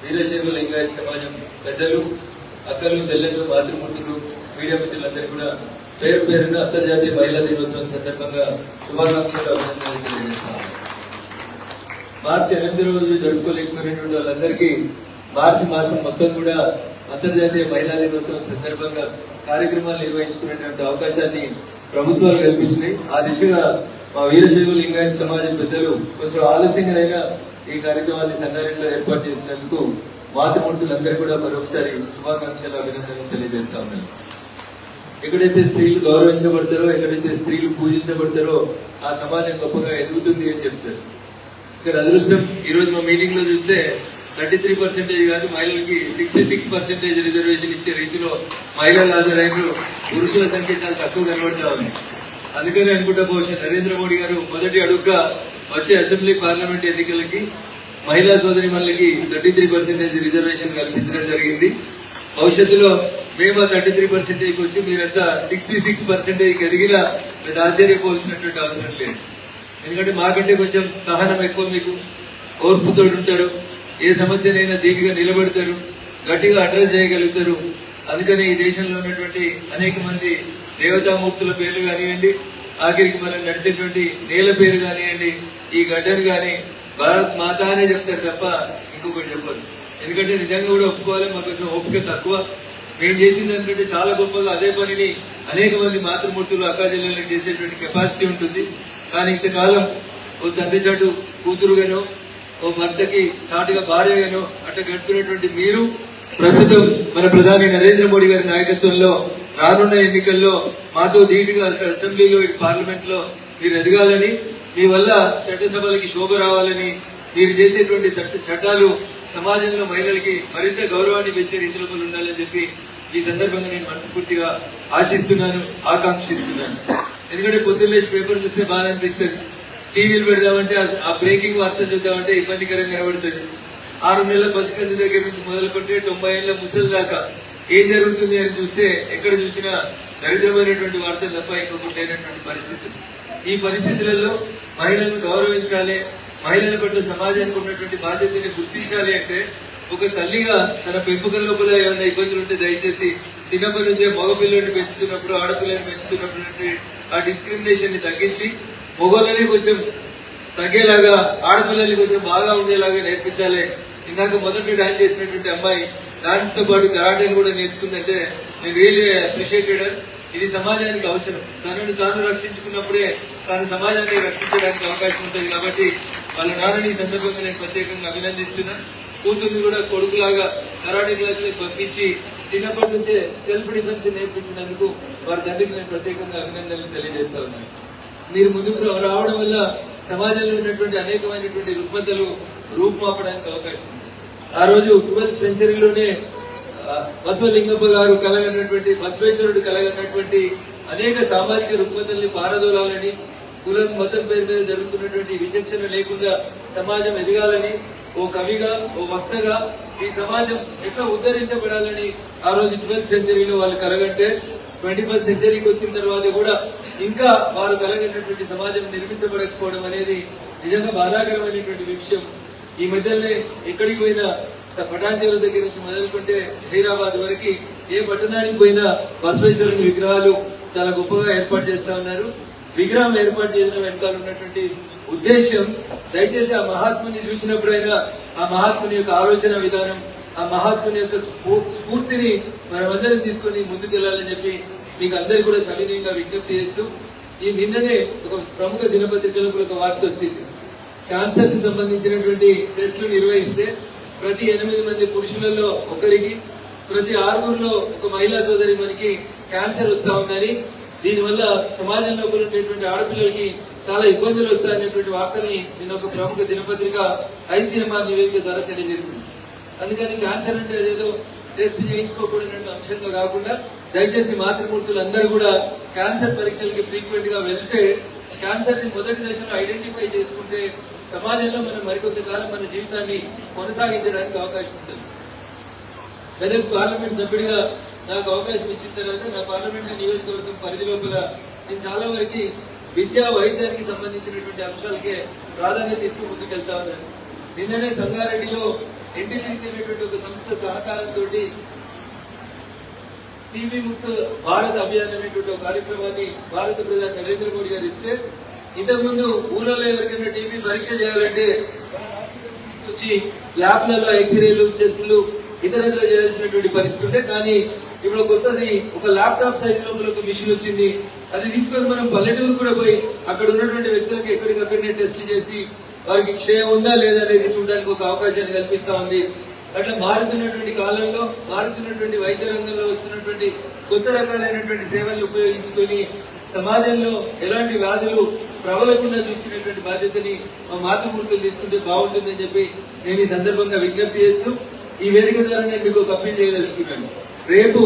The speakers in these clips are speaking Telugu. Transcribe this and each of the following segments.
వీరశైవ లింగాయత సమాజం పెద్దలు, అక్కలు, చెల్లెళ్ళు, మాతృమూర్తులు, మీడియా మిత్రులందరూ కూడా పేరు పేరున అంతర్జాతీయ మహిళా దినోత్సవం సందర్భంగా శుభాకాంక్షలు, అభినందనలు తెలియజేస్తాను. మార్చి 8 రోజులు జరుపుకోలేకపోయినటువంటి వాళ్ళందరికీ మార్చి మాసం మొత్తం కూడా అంతర్జాతీయ మహిళా దినోత్సవం సందర్భంగా కార్యక్రమాలు నిర్వహించుకునేటువంటి అవకాశాన్ని ప్రభుత్వాలు కల్పించినాయి. ఆ దిశగా మా వీరశైవ లింగాయత సమాజం పెద్దలు కొంచెం ఆలస్యంగానైనా ఈ కార్యక్రమాన్ని సంగారెడ్డిలో ఏర్పాటు చేసినందుకు మాతృమూర్తులందరూ కూడా మరొకసారి శుభాకాంక్షలు, అభినందనలు తెలియజేస్తా ఉన్నాను. ఎక్కడైతే స్త్రీలు గౌరవించబడతారో, ఎక్కడైతే స్త్రీలు పూజించబడతారో ఆ సమాజం గొప్పగా ఎదుగుతుంది అని చెప్తారు. ఇక్కడ అదృష్టం ఈరోజు మా మీటింగ్ లో చూస్తే 33% కాదు, మహిళలకి 66% రిజర్వేషన్ ఇచ్చే రీతిలో మహిళలు హాజరైన పురుషుల సంఖ్య చాలా తక్కువ కనబడతా ఉంది. అందుకని అనుకుంటా బహుశా నరేంద్ర మోడీ గారు మొదటి అడుగుగా వచ్చే అసెంబ్లీ పార్లమెంట్ ఎన్నికలకి మహిళా సోదరి మహిళలకి 33% రిజర్వేషన్ కల్పించడం జరిగింది. భవిష్యత్తులో మేము 33% వచ్చి మీరంతా 66% ఎదిగినా మీరు ఆశ్చర్యపోవాల్సినటువంటి అవసరం లేదు. ఎందుకంటే మాకంటే కొంచెం సహనం ఎక్కువ, మీకు ఓర్పుతో ఉంటారు, ఏ సమస్యనైనా ధీటుగా నిలబడతారు, గట్టిగా అడ్రస్ చేయగలుగుతారు. అందుకని ఈ దేశంలో ఉన్నటువంటి అనేక మంది దేవతామూర్తుల పేర్లు కానివ్వండి, ఆఖరికి మనం నడిచేటువంటి నేల పేరు కానివ్వండి, ఈ గడ్డను కానీ భారత్ మాత అనే చెప్తారు తప్ప ఇంకొకటి చెప్పదు. ఎందుకంటే నిజంగా కూడా ఒప్పుకోవాలి, మాకు కొంచెం ఓపిక తక్కువ. మేము చేసిన దానికంటే చాలా గొప్పగా అదే పనిని అనేక మంది మాతృమూర్తులు, అక్కాచెల్లెళ్ళకి చేసేటువంటి కెపాసిటీ ఉంటుంది. కానీ ఇంతకాలం ఓ తండ్రి చాటు కూతురుగానో, ఓ భర్తకి చాటుగా భార్యగానో అట్లా గడిపినటువంటి మీరు ప్రస్తుతం మన ప్రధాని నరేంద్ర మోడీ గారి నాయకత్వంలో రానున్న ఎన్నికల్లో మాతో ధీటుగా అసెంబ్లీలో, పార్లమెంట్ లో మీరు ఎదగాలని, మీ వల్ల చట్టసభలకి శోభ రావాలని, మీరు చేసేటువంటి చట్టాలు సమాజంలో మహిళలకి మరింత గౌరవాన్ని పెంచే రీతిలో ఉండాలని చెప్పి ఈ సందర్భంగా నేను మనస్ఫూర్తిగా ఆశిస్తున్నాను, ఆకాంక్షిస్తున్నాను. ఎందుకంటే పొద్దున్న పేపర్ చూస్తే బాగా అనిపిస్తుంది, టీవీలు పెడదామంటే ఆ బ్రేకింగ్ వార్త చూద్దామంటే ఇబ్బందికరంగా కనబడుతుంది. 6 నెలల పసికంది దగ్గర నుంచి మొదలుపెట్టే 90 ఏళ్ల ముసలి దాకా ఏం జరుగుతుంది అని చూస్తే ఎక్కడ చూసినా దరిద్రమైనటువంటి వార్తలు తప్ప ఇంకొకటి లేనటువంటి పరిస్థితి. ఈ పరిస్థితులలో మహిళలను గౌరవించాలి, మహిళల పట్ల సమాజానికి ఉన్నటువంటి బాధ్యతని గుర్తించాలి అంటే ఒక తల్లిగా తన పెంపకం లోపల ఏమైనా ఇబ్బందులు ఉంటే దయచేసి చిన్నప్పటి నుంచే మగపిల్లల్ని పెంచుతున్నప్పుడు, ఆడపిల్లల్ని పెంచుతున్నప్పుడు ఆ డిస్క్రిమినేషన్ ని తగ్గించి మగవాళ్ళని కొంచెం తగ్గేలాగా, ఆడపిల్లల్ని కొంచెం బాగా ఉండేలాగా నేర్పించాలి. ఇందాక మొదటి డాన్స్ చేసినటువంటి అమ్మాయి డాన్స్ తో పాటు కరాటేని కూడా నేర్చుకుందంటే నేను రియల్లీ అప్రిషియేటెడ్. ఇది సమాజానికి అవసరం. తనను తాను రక్షించుకున్నప్పుడే తాను సమాజాన్ని రక్షించడానికి అవకాశం ఉంటుంది. కాబట్టి వాళ్ళ నాన్నని ఈ సందర్భంగా నేను ప్రత్యేకంగా అభినందిస్తున్నా. కూతుర్ని కూడా కొడుకులాగా కరాటే క్లాసులకు పంపించి చిన్నప్పటి నుంచే సెల్ఫ్ డిఫెన్స్ నేర్పించినందుకు వారి తండ్రికి నేను ప్రత్యేకంగా అభినందనలు తెలియజేస్తా ఉన్నాను. మీరు ముందుకు రావడం వల్ల సమాజంలో ఉన్నటువంటి అనేకమైనటువంటి రుగ్మతలు రూపుమాపడానికి అవకాశం ఉంది. ఆ రోజు 12th సెంచరీలోనే బసవలింగప్ప గారు కలగన్నటువంటి, బసవేశ్వరుడు కలగన్నటువంటి అనేక సామాజిక రుగ్మతల్ని పారదోలాలని, కులం మతం పేరు మీద జరుగుతున్నటువంటి విచక్షణ లేకుండా సమాజం ఎదగాలని, ఓ కవిగా, ఓ వక్తగా ఈ సమాజం ఎట్లా ఉద్ధరించబడాలని ఆ రోజు 12th సెంచరీలో వాళ్ళు కలగంటే 21st సెంచరీకి వచ్చిన తర్వాత కూడా ఇంకా వారు కలగనటువంటి సమాజం నిర్మించబడకపోవడం అనేది నిజంగా బాధాకరమైనటువంటి విషయం. ఈ మధ్యలోనే ఎక్కడికి పోయినా పటాంజలి దగ్గర నుంచి మొదలుకుంటే హైదరాబాద్ వరకు ఏ పట్టణానికి పోయినా బసవేశ్వరుని విగ్రహాలు చాలా గొప్పగా ఏర్పాటు చేస్తా ఉన్నారు. విగ్రహం ఏర్పాటు చేసిన వెనకాల ఉన్నటువంటి ఉద్దేశం, దయచేసి ఆ మహాత్ముని చూసినప్పుడైనా ఆ మహాత్ముని యొక్క ఆలోచన విధానం, ఆ మహాత్ముని యొక్క స్ఫూర్తిని మనమందరం తీసుకుని ముందుకెళ్లాలని చెప్పి మీకు అందరికీ కూడా సవినయంగా విజ్ఞప్తి చేస్తూ, ఈ నిన్ననే ఒక ప్రముఖ దినపత్రికలో ఒక వార్త వచ్చింది. క్యాన్సర్ కి సంబంధించినటువంటి టెస్టులు నిర్వహిస్తే ప్రతి 8 మంది పురుషులలో ఒకరికి, ప్రతి 6 ఒక మహిళా సోదరి మనకి క్యాన్సర్ వస్తా ఉందని, దీనివల్ల సమాజంలో ఉన్నటువంటి ఆడపిల్లలకి చాలా ఇబ్బందులు వస్తాయనేటువంటి వార్తల్ని నిన్న ఒక ప్రముఖ దినపత్రిక ICMR నివేదిక ద్వారా తెలియజేసింది. అందుకని క్యాన్సర్ అంటే అదేదో టెస్ట్ చేయించుకోకూడదన్న అంశంగా కాకుండా దయచేసి మాతృమూర్తులు అందరూ కూడా క్యాన్సర్ పరీక్షలకి ఫ్రీక్వెంట్ గా వెళ్తే క్యాన్సర్ ని మొదటి దశలో ఐడెంటిఫై చేసుకుంటే సమాజంలో మనం మరికొంతకాలం మన జీవితాన్ని కొనసాగించడానికి అవకాశం ఉంటుంది. మెదక్ పార్లమెంట్ సభ్యుడిగా నాకు అవకాశం ఇచ్చిన తర్వాత నా పార్లమెంటరీ నియోజకవర్గం పరిధి లోపల నేను చాలా వరకు విద్యా వైద్యానికి సంబంధించినటువంటి అంశాలకే ప్రాధాన్యత ఇస్తూ ముందుకెళ్తా ఉన్నాను. నిన్ననే సంగారెడ్డిలో ఎన్టీపీసీ అనేటువంటి ఒక సంస్థ సహకారంతో టీవీ ముక్త భారత్ అభియాన్ అనేటువంటి ఒక కార్యక్రమాన్ని భారత ప్రధాని నరేంద్ర మోడీ గారు ఇస్తే, ఇంతకుముందు ఊళ్ళలో ఎవరికైనా టీబీ పరీక్ష చేయాలంటే వచ్చి ల్యాబ్లలో ఎక్స్రేలు, టెస్టులు ఇతరత్ర చేయాల్సినటువంటి పరిస్థితి ఉంటే, కానీ ఇప్పుడు కొత్తది ఒక ల్యాప్టాప్ సైజ్ లోపల ఒక మిషన్ వచ్చింది. అది తీసుకొని మనం పల్లెటూరు కూడా పోయి అక్కడ ఉన్నటువంటి వ్యక్తులకు ఎక్కడికక్కడనే టెస్టులు చేసి వారికి క్షయం ఉందా లేదా అనేది చూడడానికి ఒక అవకాశాన్ని కల్పిస్తా ఉంది. అట్లా మారుతున్నటువంటి కాలంలో మారుతున్నటువంటి వైద్య రంగంలో వస్తున్నటువంటి కొత్త రకాలైనటువంటి సేవలను ఉపయోగించుకొని సమాజంలో ఎలాంటి వ్యాధులు ప్రబలకుండా చూసుకునేటువంటి బాధ్యతని మా మాతృమూర్తులు తీసుకుంటే బాగుంటుందని చెప్పి నేను ఈ సందర్భంగా విజ్ఞప్తి చేస్తూ ఈ వేదిక ద్వారా నేను మీకు ఒక అప్పీల్ చేయదలుచుకున్నాను. రేపు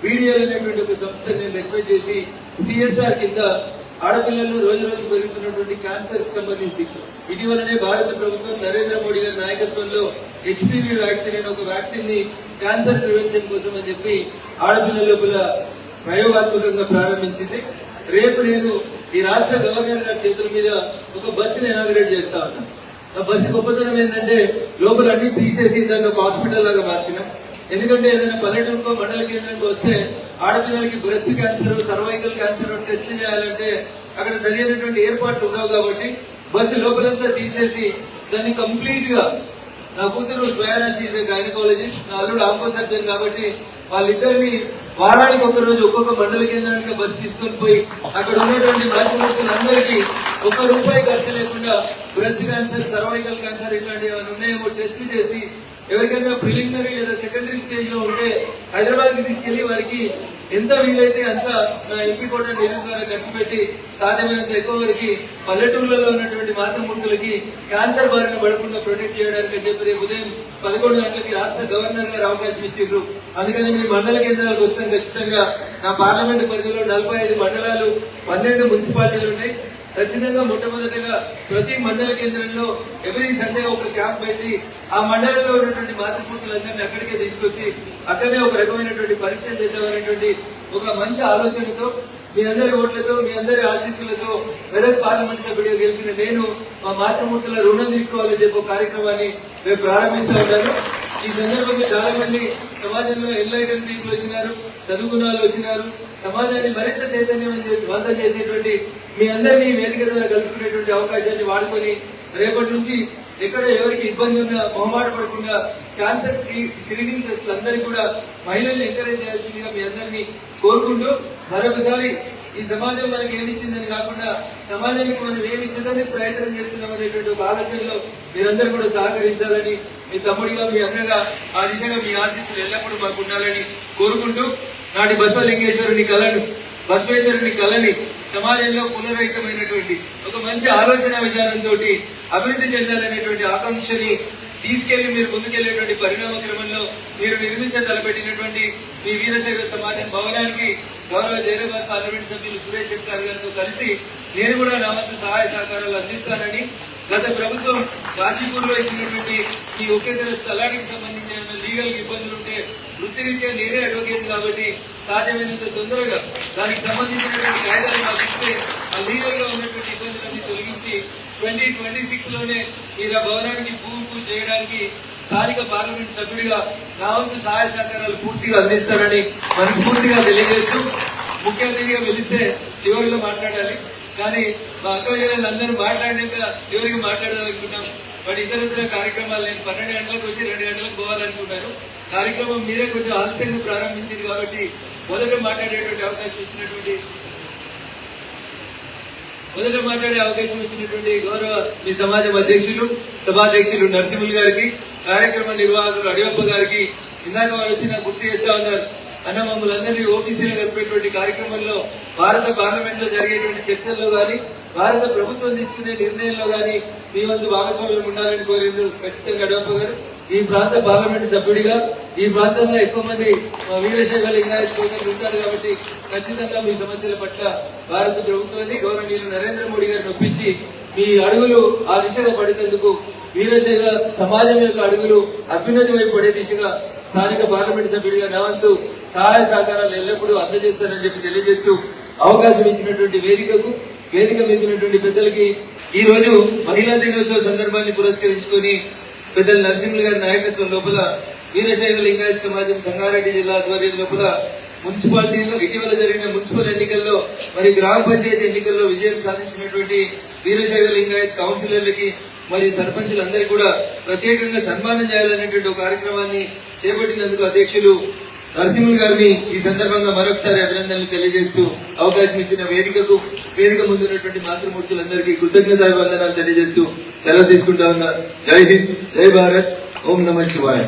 బీడీఎల్ అనేటువంటి ఒక సంస్థ నేను రిక్వెస్ట్ చేసి సిఎస్ఆర్ కింద ఆడపిల్లలు రోజు రోజు పెరుగుతున్నటువంటి క్యాన్సర్ కి సంబంధించి ఇటీవలనే భారత ప్రభుత్వం నరేంద్ర మోడీ గారి నాయకత్వంలో హెచ్పివి వ్యాక్సిన్ అనే ఒక వ్యాక్సిన్ ని క్యాన్సర్ ప్రివెన్షన్ కోసం అని చెప్పి ఆడపిల్లల లోపల ప్రయోగాత్మకంగా ప్రారంభించింది. రేపు నేను ఈ రాష్ట్ర గవర్నర్ గారి చేతుల మీద ఒక బస్సును ఇనాగరేట్ చేస్తా ఉన్నాను. ఆ బస్సు గొప్పతనం ఏంటంటే లోపల అన్ని తీసేసి దాన్ని ఒక హాస్పిటల్ లాగా మార్చినాం. ఎందుకంటే ఏదైనా పల్లెటూరుకో మండల కేంద్రానికి వస్తే ఆడపిల్లలకి బ్రెస్ట్ క్యాన్సర్, సర్వైకల్ క్యాన్సర్ టెస్టులు చేయాలంటే అక్కడ సరైనటువంటి ఏర్పాట్లు ఉండవు. కాబట్టి బస్సు లోపలంతా తీసేసి దాన్ని కంప్లీట్ గా, నా కూతురు స్వయానాశి గైనకాలజిస్ట్, నా అల్లుడు ఆంకో సర్జన్ కాబట్టి వాళ్ళిద్దరిని వారానికి ఒక రోజు ఒక్కొక్క మండల కేంద్రానికి బస్సు తీసుకొని పోయి అక్కడ ఉన్నటువంటి బాధ్యతలందరికీ ₹1 ఖర్చు లేకుండా బ్రెస్ట్ క్యాన్సర్, సర్వైకల్ క్యాన్సర్ ఇట్లాంటివి ఏమైనా ఉన్నాయేమో టెస్టులు చేసి ఎవరికైనా ప్రిలిమినరీ లేదా సెకండరీ స్టేజ్ లో ఉంటే హైదరాబాద్ కి తీసుకెళ్లి వారికి ఎంత వీలైతే అంత నా ఎంపీ కోట నిధుల ద్వారా ఖర్చు పెట్టి సాధ్యమైనంత ఎక్కువ వరకు పల్లెటూర్లలో ఉన్నటువంటి మాతృమూర్తులకి క్యాన్సర్ బారిన పడకుండా ప్రొటెక్ట్ చేయడానికి అని చెప్పి రేపు ఉదయం 11 గంటలకి రాష్ట్ర గవర్నర్ గారు అవకాశం ఇచ్చిండ్రు. అందుకని మీ మండల కేంద్రాలకు వస్తాం ఖచ్చితంగా. నా పార్లమెంట్ పరిధిలో 45 మండలాలు, 12 మున్సిపాలిటీలు ఉన్నాయి. ఖచ్చితంగా మొట్టమొదటిగా ప్రతి మండల కేంద్రంలో ఎవ్రీ సండే ఒక క్యాంప్ పెట్టి ఆ మండలంలో ఉన్నటువంటి మాతృమూర్తులందరినీ అక్కడికే తీసుకొచ్చి అక్కడనే ఒక రకమైనటువంటి పరీక్షలు చేద్దామనేటువంటి ఒక మంచి ఆలోచనతో మీ అందరి ఓట్లతో, మీ అందరి ఆశీస్సులతో మెదక్ పార్లమెంట్ సభ్యుడిగా గెలిచిన నేను మా మాతృమూర్తుల రుణం తీసుకోవాలని చెప్పి కార్యక్రమాన్ని రేపు ప్రారంభిస్తా ఉన్నాను. ఈ సందర్భంగా చాలా మంది సమాజంలో ఎన్లైటెడ్ పీపుల్ వచ్చినారు, చదువుకున్న వాళ్ళు వచ్చినారు. సమాజాన్ని మరింత చైతన్యవంతం చేసేటువంటి మీ అందరినీ వేదిక ద్వారా కలుసుకునేటువంటి అవకాశాన్ని వాడుకొని రేపటి నుంచి ఎక్కడ ఎవరికి ఇబ్బంది ఉన్నా మొహమాట పడకుండా క్యాన్సర్ స్క్రీనింగ్ టెస్టులు అందరికీ కూడా మహిళల్ని ఎంకరేజ్ చేయాల్సిందిగా మీ అందరినీ కోరుకుంటూ మరొకసారి ఈ సమాజం మనకి ఏమిచ్చిందని కాకుండా సమాజానికి మనం ఏమి ఇచ్చేదానికి ప్రయత్నం చేస్తున్నాం అనేటువంటి ఒక ఆలోచనలో మీరందరూ కూడా సహకరించాలని, మీ తమ్ముడిగా, మీ అన్నగా ఆ దిశగా మీ ఆశీస్సులు ఎల్లప్పుడూ మాకు ఉండాలని కోరుకుంటూ నాటి బసవలింగేశ్వరుని కళను, బసవేశ్వరుని కళని సమాజంలో పునరహితమైనటువంటి ఒక మంచి ఆలోచన విధానంతో అభివృద్ధి చెందాలనేటువంటి ఆకాంక్షని తీసుకెళ్లి మీరు ముందుకెళ్లేటువంటి పరిణామ క్రమంలో మీరు నిర్మించదలపెట్టినటువంటి మీ వీరశైవ సమాజం భవనానికి గౌరవ జైరాబాద్ పార్లమెంట్ సభ్యులు సురేష్ శెట్టార్ గారితో కలిసి నేను కూడా నా వంతు సహాయ సహకారాలు అందిస్తానని, గత ప్రభుత్వం కాశీపూర్ లో ఇచ్చినటువంటి ఈ ఒకే స్థలానికి సంబంధించి ఏమైనా లీగల్ ఇబ్బందులు ఉంటే వృత్తిరీత్యా నేనే అడ్వకేట్ కాబట్టి సాధ్యమైనంత తొందరగా దానికి సంబంధించినటువంటి కాయిదాలు నాకు ఇస్తే ఆ లీగల్ గా ఉన్నటువంటి ఇబ్బందులన్నీ తొలగించి 2026 లోనే మీరు ఆ భవనానికి భూమి పూజ చేయడానికి స్థానిక పార్లమెంట్ సభ్యుడిగా నా వంతు సహాయ సహకారాలు పూర్తిగా అందిస్తానని మనస్ఫూర్తిగా తెలియజేస్తూ, ముఖ్య అతిథిగా పిలిస్తే చివరిలో మాట్లాడాలి కానీ మా అక్క అందరూ మాట్లాడినాక చివరికి మాట్లాడాలనుకున్నాం. బట్ ఇతర కార్యక్రమాలు నేను 12 గంటలకు వచ్చి 2 గంటలకు పోవాలనుకున్నాను. కార్యక్రమం మీరే కొంచెం ఆలస్యంగా ప్రారంభించింది కాబట్టి మొదట మాట్లాడే అవకాశం ఇచ్చినటువంటి గౌరవ మీ సమాజం అధ్యక్షులు, సభాధ్యక్షులు నరసింహులు గారికి, కార్యక్రమ నిర్వాహకులు అడియప్ప గారికి ఇందాక వారు వచ్చిన గుర్తు చేస్తా ఉన్నారు. అన్న మమ్మల్ని అందరినీ ఓబీసీలో కలిపేటువంటి కార్యక్రమంలో భారత పార్లమెంట్ లో జరిగేటువంటి చర్చల్లో గాని, భారత ప్రభుత్వం తీసుకునే నిర్ణయంలో గాని మీ వంతు భాగస్వామ్యం ఉండాలని కోరింది ఖచ్చితంగా అడియప్ప గారు. ఈ ప్రాంత పార్లమెంట్ సభ్యుడిగా ఈ ప్రాంతంలో ఎక్కువ మంది వీరశైవ లింగాయత్ సోదరులు ఉంటారు కాబట్టి ఖచ్చితంగా మీ సమస్యల పట్ల భారత ప్రభుత్వాన్ని, గౌరవనీయులు నరేంద్ర మోడీ గారిని ఒప్పించి మీ అడుగులు ఆ దిశగా పడేందుకు, వీరశైవ సమాజం యొక్క అడుగులు అభ్యున్నతి వైపు పడే దిశగా స్థానిక పార్లమెంట్ సభ్యుడిగా నా వంతు సహాయ సహకారాలు ఎల్లప్పుడూ అందజేస్తానని చెప్పి తెలియజేస్తూ అవకాశం ఇచ్చినటువంటి వేదిక మీద ఉన్నటువంటి పెద్దలకి ఈ రోజు మహిళా దినోత్సవ సందర్భాన్ని పురస్కరించుకొని పెద్దలు నరసింహులు గారి నాయకత్వం లోపల వీరశైవ లింగాయత సమాజం సంగారెడ్డి జిల్లా ఆధ్వర్యం లోపల మున్సిపాలిటీలో ఇటీవల జరిగిన మున్సిపల్ ఎన్నికల్లో మరి గ్రామ పంచాయతీ ఎన్నికల్లో విజయం సాధించినటువంటి వీరశైవ లింగాయత్ కౌన్సిలర్లకి మరి సర్పంచులందరికీ కూడా ప్రత్యేకంగా సన్మానం చేయాలనేటువంటి ఒక కార్యక్రమాన్ని చేపట్టినందుకు అధ్యక్షులు నరసింహులు గారిని ఈ సందర్భంగా మరొకసారి అభినందనలు తెలియజేస్తూ అవకాశం ఇచ్చిన వేదిక ముందున్నటువంటి మాతృమూర్తులందరికీ కృతజ్ఞతాభివందనాలు తెలియజేస్తూ సెలవు తీసుకుంటా ఉన్నా. జై హింద్, జై భారత్, ఓం నమః శివాయ.